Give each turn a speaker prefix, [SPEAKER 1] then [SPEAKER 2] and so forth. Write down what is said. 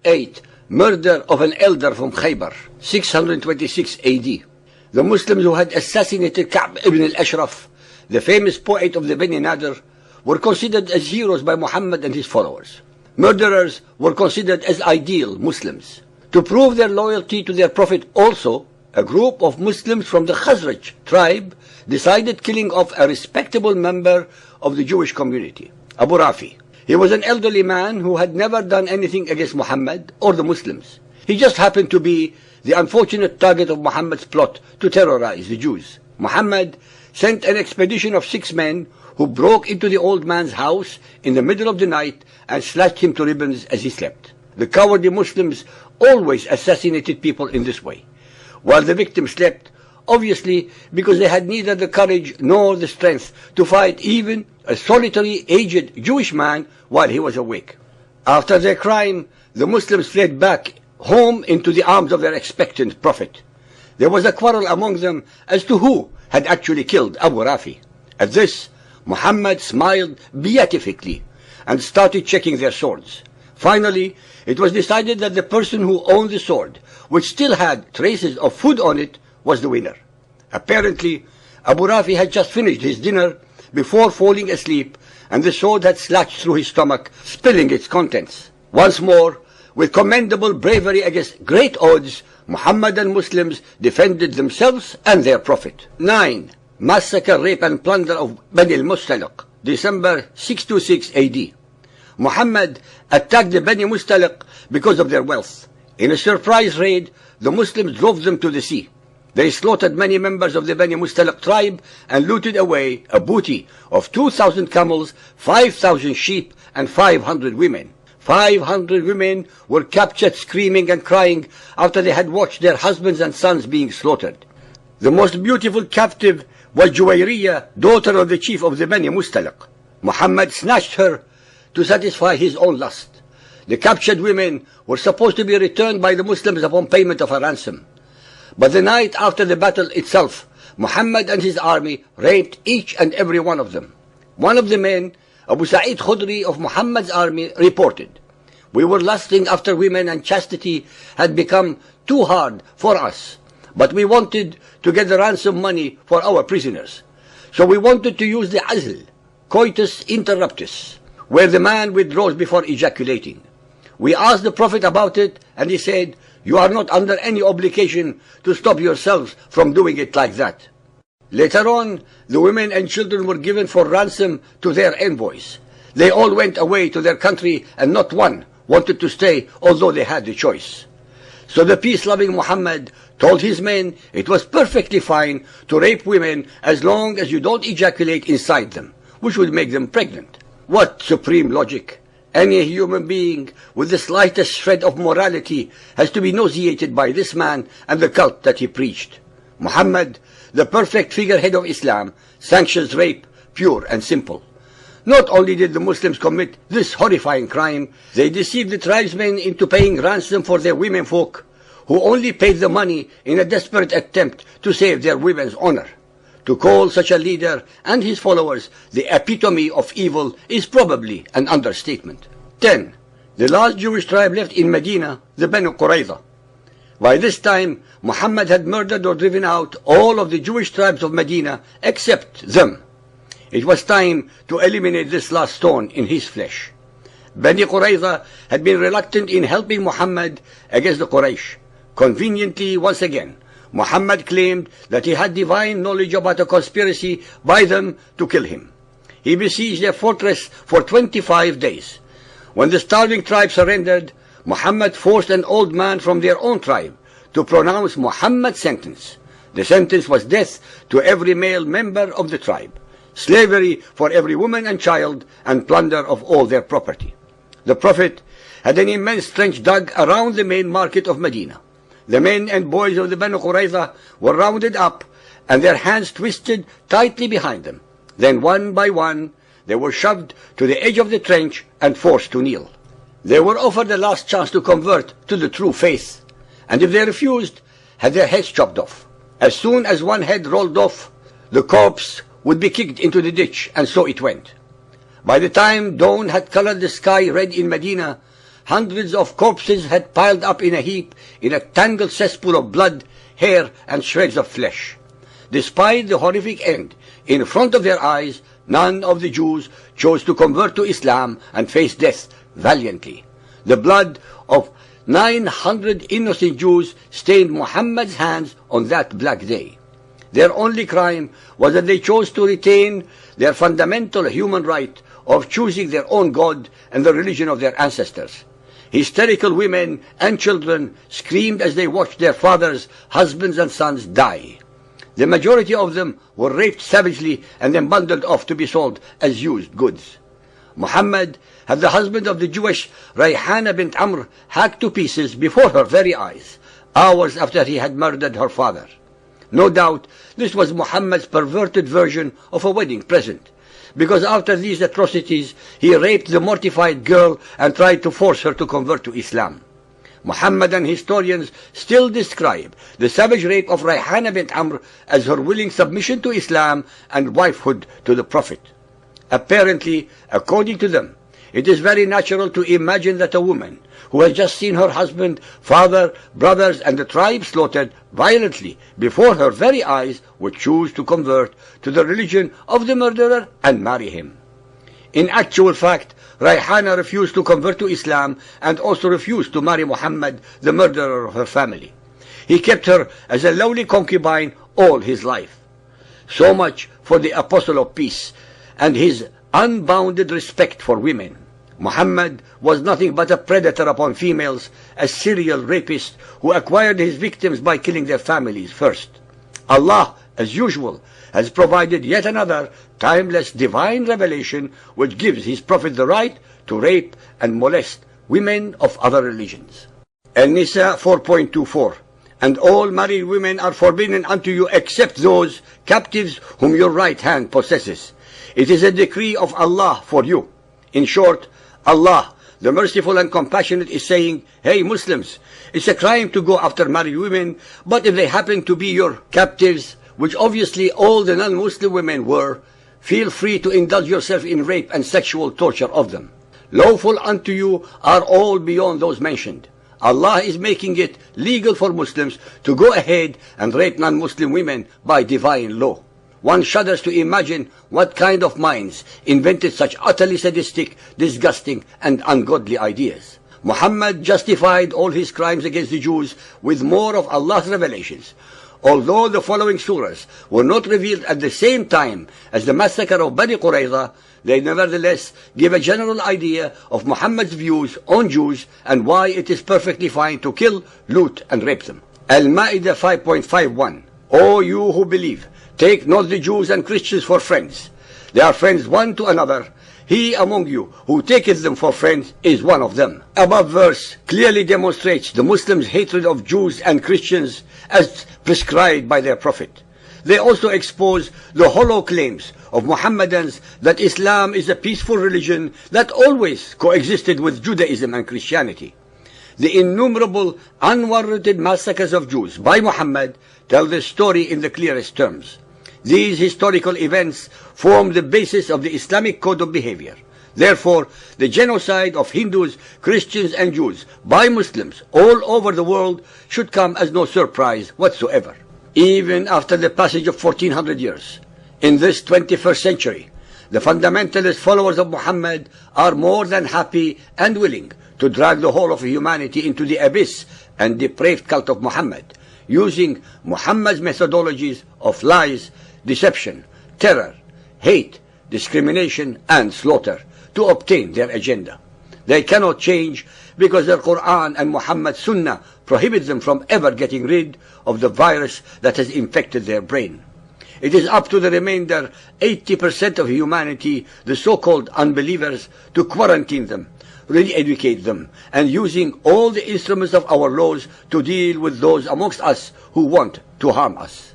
[SPEAKER 1] 8. Murder of an elder from Khaybar, 626 AD. The Muslims who had assassinated Ka'b ibn al-Ashraf, the famous poet of the Bani Nadir, were considered as heroes by Muhammad and his followers. Murderers were considered as ideal Muslims. To prove their loyalty to their Prophet also, a group of Muslims from the Khazraj tribe decided killing off a respectable member of the Jewish community, Abu Rafi. He was an elderly man who had never done anything against Muhammad or the Muslims. He just happened to be the unfortunate target of Muhammad's plot to terrorize the Jews. Muhammad sent an expedition of 6 men who broke into the old man's house in the middle of the night and slashed him to ribbons as he slept. The cowardly Muslims always assassinated people in this way, while the victim slept, obviously because they had neither the courage nor the strength to fight even a solitary aged Jewish man while he was awake. After their crime, the Muslims fled back home into the arms of their expectant Prophet. There was a quarrel among them as to who had actually killed Abu Rafi. At this, Muhammad smiled beatifically and started checking their swords. Finally, it was decided that the person who owned the sword, which still had traces of food on it, was the winner. Apparently, Abu Rafi had just finished his dinner before falling asleep, and the sword had slashed through his stomach, spilling its contents. Once more, with commendable bravery against great odds, Muhammad and Muslims defended themselves and their Prophet. 9. Massacre, rape and plunder of Bani al-Mustaliq, December 626 AD. Muhammad attacked the Bani Mustaliq because of their wealth. In a surprise raid, the Muslims drove them to the sea. They slaughtered many members of the Bani Mustaliq tribe and looted away a booty of 2,000 camels, 5,000 sheep, and 500 women. 500 women were captured screaming and crying after they had watched their husbands and sons being slaughtered. The most beautiful captive was Juwayriyah, daughter of the chief of the Bani Mustaliq. Muhammad snatched her to satisfy his own lust. The captured women were supposed to be returned by the Muslims upon payment of a ransom. But the night after the battle itself, Muhammad and his army raped each and every one of them. One of the men, Abu Sa'id Khudri of Muhammad's army, reported, "We were lusting after women and chastity had become too hard for us, but we wanted to get the ransom money for our prisoners. So we wanted to use the azl, coitus interruptus, where the man withdraws before ejaculating. We asked the Prophet about it, and he said, 'You are not under any obligation to stop yourselves from doing it like that.' Later on, the women and children were given for ransom to their envoys. They all went away to their country, and not one wanted to stay, although they had the choice. So the peace-loving Muhammad told his men it was perfectly fine to rape women as long as you don't ejaculate inside them, which would make them pregnant. What supreme logic! Any human being with the slightest shred of morality has to be nauseated by this man and the cult that he preached. Muhammad, the perfect figurehead of Islam, sanctions rape, pure and simple. Not only did the Muslims commit this horrifying crime, they deceived the tribesmen into paying ransom for their womenfolk, who only paid the money in a desperate attempt to save their women's honor. To call such a leader and his followers the epitome of evil is probably an understatement. 10. The last Jewish tribe left in Medina, the Banu Qurayza. By this time, Muhammad had murdered or driven out all of the Jewish tribes of Medina except them. It was time to eliminate this last thorn in his flesh. Bani Qurayza had been reluctant in helping Muhammad against the Quraysh. Conveniently, once again, Muhammad claimed that he had divine knowledge about a conspiracy by them to kill him. He besieged their fortress for 25 days. When the starving tribe surrendered, Muhammad forced an old man from their own tribe to pronounce Muhammad's sentence. The sentence was death to every male member of the tribe, slavery for every woman and child, and plunder of all their property. The Prophet had an immense trench dug around the main market of Medina. The men and boys of the Banu Qurayza were rounded up and their hands twisted tightly behind them. Then one by one they were shoved to the edge of the trench and forced to kneel. They were offered the last chance to convert to the true faith, and if they refused, had their heads chopped off. As soon as one head rolled off, the corpse would be kicked into the ditch, and so it went. By the time dawn had colored the sky red in Medina, hundreds of corpses had piled up in a heap in a tangled cesspool of blood, hair, and shreds of flesh. Despite the horrific end in front of their eyes, none of the Jews chose to convert to Islam and face death valiantly. The blood of 900 innocent Jews stained Muhammad's hands on that black day. Their only crime was that they chose to retain their fundamental human right of choosing their own God and the religion of their ancestors. Hysterical women and children screamed as they watched their fathers, husbands, and sons die. The majority of them were raped savagely and then bundled off to be sold as used goods. Muhammad had the husband of the Jewish Rayhana bint Amr hacked to pieces before her very eyes, hours after he had murdered her father. No doubt this was Muhammad's perverted version of a wedding present, because after these atrocities he raped the mortified girl and tried to force her to convert to Islam. Muhammadan historians still describe the savage rape of Rayhana bint Amr as her willing submission to Islam and wifehood to the Prophet. Apparently, according to them, it is very natural to imagine that a woman who has just seen her husband, father, brothers, and the tribe slaughtered violently before her very eyes would choose to convert to the religion of the murderer and marry him. In actual fact, Rayhana refused to convert to Islam and also refused to marry Muhammad, the murderer of her family. He kept her as a lowly concubine all his life. So much for the Apostle of Peace and his unbounded respect for women. Muhammad was nothing but a predator upon females, a serial rapist who acquired his victims by killing their families first. Allah, as usual, has provided yet another timeless divine revelation which gives his Prophet the right to rape and molest women of other religions. An-Nisa 4.24. And all married women are forbidden unto you except those captives whom your right hand possesses. It is a decree of Allah for you. In short, Allah, the merciful and compassionate, is saying, hey Muslims, it's a crime to go after married women, but if they happen to be your captives, which obviously all the non-Muslim women were, feel free to indulge yourself in rape and sexual torture of them. Lawful unto you are all beyond those mentioned. Allah is making it legal for Muslims to go ahead and rape non-Muslim women by divine law. One shudders to imagine what kind of minds invented such utterly sadistic, disgusting, and ungodly ideas. Muhammad justified all his crimes against the Jews with more of Allah's revelations. Although the following surahs were not revealed at the same time as the massacre of Bani Qurayza, they nevertheless give a general idea of Muhammad's views on Jews and why it is perfectly fine to kill, loot, and rape them. Al-Ma'idah 5.51. O you who believe, take not the Jews and Christians for friends. They are friends one to another. He among you who taketh them for friends is one of them. Above verse clearly demonstrates the Muslims' hatred of Jews and Christians as prescribed by their Prophet. They also expose the hollow claims of Muhammadans that Islam is a peaceful religion that always coexisted with Judaism and Christianity. The innumerable unwarranted massacres of Jews by Muhammad tell the story in the clearest terms. These historical events form the basis of the Islamic code of behavior. Therefore, the genocide of Hindus, Christians, and Jews by Muslims all over the world should come as no surprise whatsoever. Even after the passage of 1400 years, in this 21st century, the fundamentalist followers of Muhammad are more than happy and willing to drag the whole of humanity into the abyss and depraved cult of Muhammad, using Muhammad's methodologies of lies, deception, terror, hate, discrimination, and slaughter to obtain their agenda. They cannot change because their Quran and Muhammad's Sunnah prohibit them from ever getting rid of the virus that has infected their brain. It is up to the remainder 80% of humanity, the so-called unbelievers, to quarantine them, re-educate them, and using all the instruments of our laws to deal with those amongst us who want to harm us.